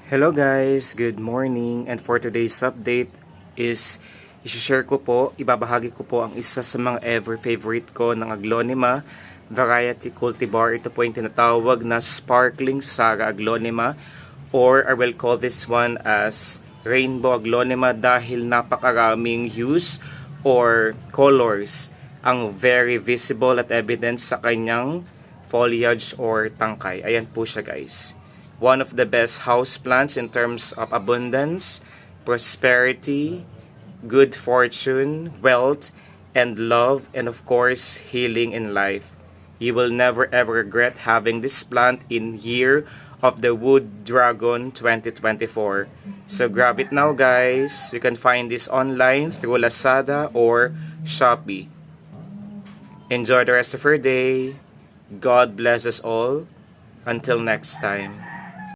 Hello guys, good morning, and for today's update is i-share ko po, ibabahagi ko po ang isa sa mga ever favorite ko ng Aglonema variety cultivar. Ito po yung tinatawag na Sparkling Sara Aglonema, or I will call this one as Rainbow Aglonema dahil napakaraming hues or colors ang very visible at evident sa kanyang foliage or tangkay. Ayan po siya guys. One of the best houseplants in terms of abundance, prosperity, good fortune, wealth, and love, and of course, healing in life. You will never ever regret having this plant in Year of the Wood Dragon 2024. So grab it now guys. You can find this online through Lazada or Shopee. Enjoy the rest of your day. God bless us all. Until next time.